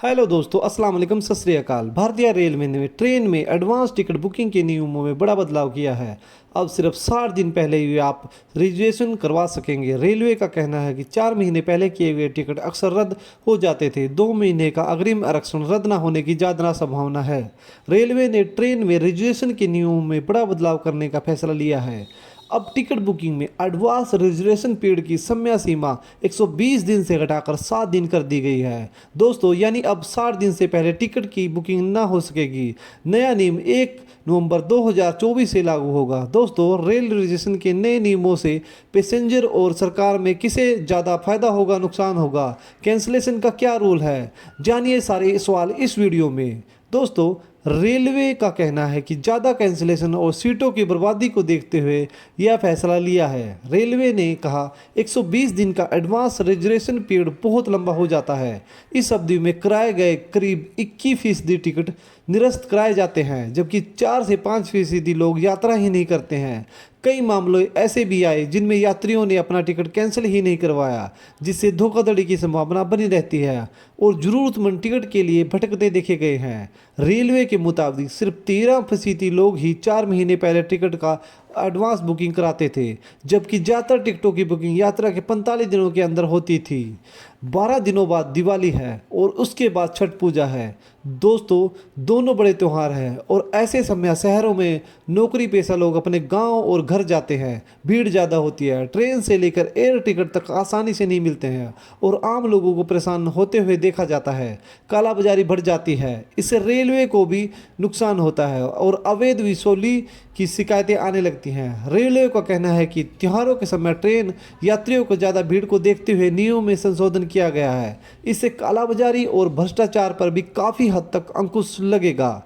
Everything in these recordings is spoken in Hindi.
हेलो दोस्तों, अस्सलाम वालेकुम, सत श्री अकाल। भारतीय रेलवे ने ट्रेन में एडवांस टिकट बुकिंग के नियमों में बड़ा बदलाव किया है। अब सिर्फ 60 दिन पहले ही आप रिजर्वेशन करवा सकेंगे। रेलवे का कहना है कि 4 महीने पहले किए गए टिकट अक्सर रद्द हो जाते थे। 2 महीने का अग्रिम आरक्षण रद्द न होने की ज़्यादा संभावना है। रेलवे ने ट्रेन में रिजर्वेशन के नियमों में बड़ा बदलाव करने का फैसला लिया है। अब टिकट बुकिंग में एडवांस रिजर्वेशन पीरियड की समय सीमा 120 दिन से घटाकर 7 दिन कर दी गई है। दोस्तों, यानी अब 60 दिन से पहले टिकट की बुकिंग ना हो सकेगी। नया नियम 1 नवंबर 2024 से लागू होगा। दोस्तों, रेल रिजर्वेशन के नए नियमों से पैसेंजर और सरकार में किसे ज़्यादा फायदा होगा, नुकसान होगा, कैंसिलेशन का क्या रूल है, जानिए सारे सवाल इस वीडियो में। दोस्तों, रेलवे का कहना है कि ज़्यादा कैंसिलेशन और सीटों की बर्बादी को देखते हुए यह फैसला लिया है। रेलवे ने कहा 120 दिन का एडवांस रिजर्वेशन पीरियड बहुत लंबा हो जाता है। इस अवधि में कराए गए करीब 21% टिकट निरस्त कराए जाते हैं, जबकि 4 से 5% लोग यात्रा ही नहीं करते हैं। कई मामले ऐसे भी आए जिनमें यात्रियों ने अपना टिकट कैंसिल ही नहीं करवाया, जिससे धोखाधड़ी की संभावना बनी रहती है और ज़रूरतमंद टिकट के लिए भटकते देखे गए हैं। रेलवे के मुताबिक सिर्फ 13% लोग ही 4 महीने पहले टिकट का एडवांस बुकिंग कराते थे, जबकि ज़्यादातर टिकटों की बुकिंग यात्रा के 45 दिनों के अंदर होती थी। 12 दिनों बाद दिवाली है और उसके बाद छठ पूजा है। दोस्तों, दोनों बड़े त्यौहार हैं और ऐसे समय शहरों में नौकरी पेशा लोग अपने गांव और घर जाते हैं। भीड़ ज़्यादा होती है। ट्रेन से लेकर एयर टिकट तक आसानी से नहीं मिलते हैं और आम लोगों को परेशान होते हुए देखा जाता है। कालाबाजारी बढ़ जाती है। इससे रेलवे को भी नुकसान होता है और अवैध वसूली की शिकायतें आने लगती हैं। रेलवे का कहना है कि त्योहारों के समय ट्रेन यात्रियों को ज़्यादा भीड़ को देखते हुए नियमों में संशोधन किया गया है। इससे कालाबाजारी और भ्रष्टाचार पर भी काफ़ी हद तक अंकुश लगेगा।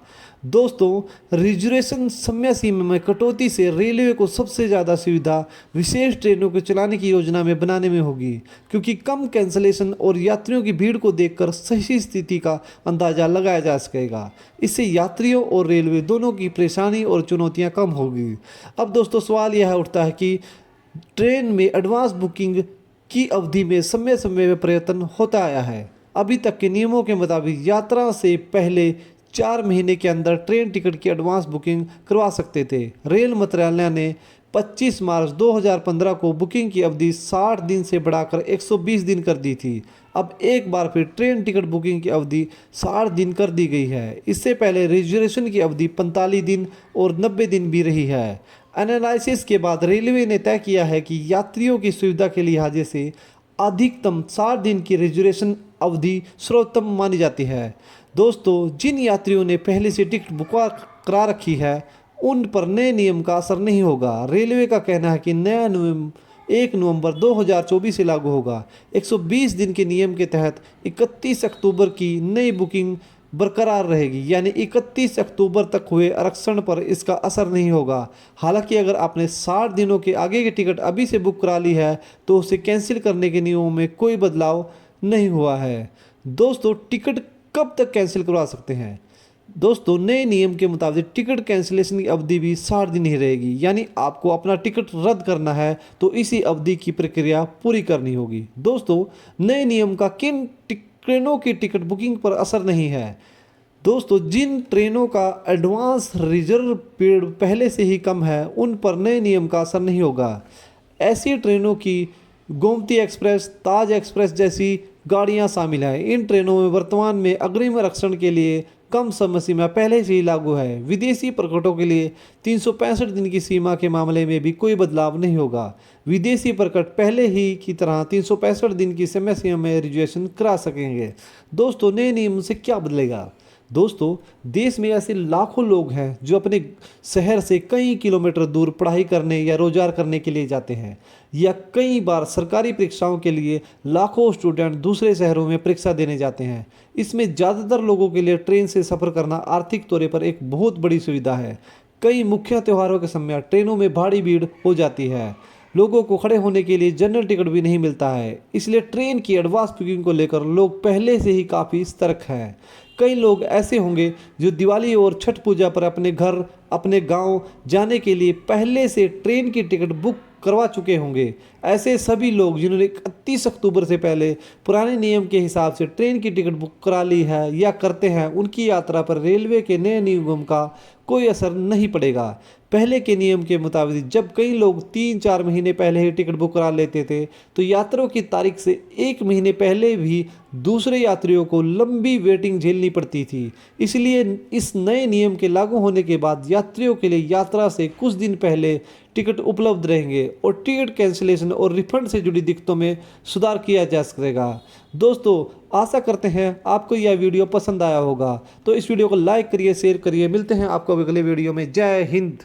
दोस्तों, रिजर्वेशन समय सीमा में कटौती से रेलवे को सबसे ज़्यादा सुविधा विशेष ट्रेनों को चलाने की योजना में बनाने में होगी, क्योंकि कम कैंसिलेशन और यात्रियों की भीड़ को देखकर सही स्थिति का अंदाज़ा लगाया जा सकेगा। इससे यात्रियों और रेलवे दोनों की परेशानी और चुनौतियां कम होगी। अब दोस्तों, सवाल यह उठता है कि ट्रेन में एडवांस बुकिंग की अवधि में समय समय में परिवर्तन होता आया है। अभी तक के नियमों के मुताबिक यात्रा से पहले 4 महीने के अंदर ट्रेन टिकट की एडवांस बुकिंग करवा सकते थे। रेल मंत्रालय ने 25 मार्च 2015 को बुकिंग की अवधि 60 दिन से बढ़ाकर 120 दिन कर दी थी। अब एक बार फिर ट्रेन टिकट बुकिंग की अवधि 60 दिन कर दी गई है। इससे पहले रिजर्वेशन की अवधि 45 दिन और 90 दिन भी रही है। एनालिसिस के बाद रेलवे ने तय किया है कि यात्रियों की सुविधा के लिहाज से अधिकतम 60 दिन की रिजर्वेशन अवधि सर्वोत्तम मानी जाती है। दोस्तों, जिन यात्रियों ने पहले से टिकट बुक करा रखी है उन पर नए नियम का असर नहीं होगा। रेलवे का कहना है कि नया नियम 1 नवंबर 2024 से लागू होगा। 120 दिन के नियम के तहत 31 अक्टूबर की नई बुकिंग बरकरार रहेगी, यानी 31 अक्टूबर तक हुए आरक्षण पर इसका असर नहीं होगा। हालांकि अगर आपने 60 दिनों के आगे की टिकट अभी से बुक करा ली है तो उसे कैंसिल करने के नियमों में कोई बदलाव नहीं हुआ है। दोस्तों, टिकट कब तक कैंसिल करवा सकते हैं? दोस्तों, नए नियम के मुताबिक टिकट कैंसिलेशन की अवधि भी 60 दिन ही रहेगी, यानी आपको अपना टिकट रद्द करना है तो इसी अवधि की प्रक्रिया पूरी करनी होगी। दोस्तों, नए नियम का किन ट्रेनों की टिकट बुकिंग पर असर नहीं है? दोस्तों, जिन ट्रेनों का एडवांस रिजर्व पीरियड पहले से ही कम है उन पर नए नियम का असर नहीं होगा। ऐसी ट्रेनों की गोमती एक्सप्रेस, ताज एक्सप्रेस जैसी गाड़ियां शामिल हैं। इन ट्रेनों में वर्तमान में अग्रिम आरक्षण के लिए कम समय सीमा पहले से ही लागू है। विदेशी प्रकटों के लिए 365 दिन की सीमा के मामले में भी कोई बदलाव नहीं होगा। विदेशी प्रकट पहले ही की तरह 365 दिन की समय सीमा में रिजर्वेशन करा सकेंगे। दोस्तों, नए नियम से क्या बदलेगा? दोस्तों, देश में ऐसे लाखों लोग हैं जो अपने शहर से कई किलोमीटर दूर पढ़ाई करने या रोजगार करने के लिए जाते हैं, या कई बार सरकारी परीक्षाओं के लिए लाखों स्टूडेंट दूसरे शहरों में परीक्षा देने जाते हैं। इसमें ज़्यादातर लोगों के लिए ट्रेन से सफ़र करना आर्थिक तौर पर एक बहुत बड़ी सुविधा है। कई मुख्य त्योहारों के समय ट्रेनों में भारी भीड़ हो जाती है। लोगों को खड़े होने के लिए जनरल टिकट भी नहीं मिलता है, इसलिए ट्रेन की एडवांस बुकिंग को लेकर लोग पहले से ही काफ़ी सतर्क हैं। कई लोग ऐसे होंगे जो दिवाली और छठ पूजा पर अपने घर, अपने गांव जाने के लिए पहले से ट्रेन की टिकट बुक करवा चुके होंगे। ऐसे सभी लोग जिन्होंने 31 अक्टूबर से पहले पुराने नियम के हिसाब से ट्रेन की टिकट बुक करा ली है या करते हैं, उनकी यात्रा पर रेलवे के नए नियमों का कोई असर नहीं पड़ेगा। पहले के नियम के मुताबिक जब कई लोग 3-4 महीने पहले ही टिकट बुक करा लेते थे, तो यात्रियों की तारीख से 1 महीने पहले भी दूसरे यात्रियों को लंबी वेटिंग झेलनी पड़ती थी। इसलिए इस नए नियम के लागू होने के बाद यात्रियों के लिए यात्रा से कुछ दिन पहले टिकट उपलब्ध रहेंगे और टिकट कैंसिलेशन और रिफंड से जुड़ी दिक्कतों में सुधार किया जा सकेगा। दोस्तों, आशा करते हैं आपको यह वीडियो पसंद आया होगा, तो इस वीडियो को लाइक करिए, शेयर करिए। मिलते हैं आपको अगले वीडियो में। जय हिंद।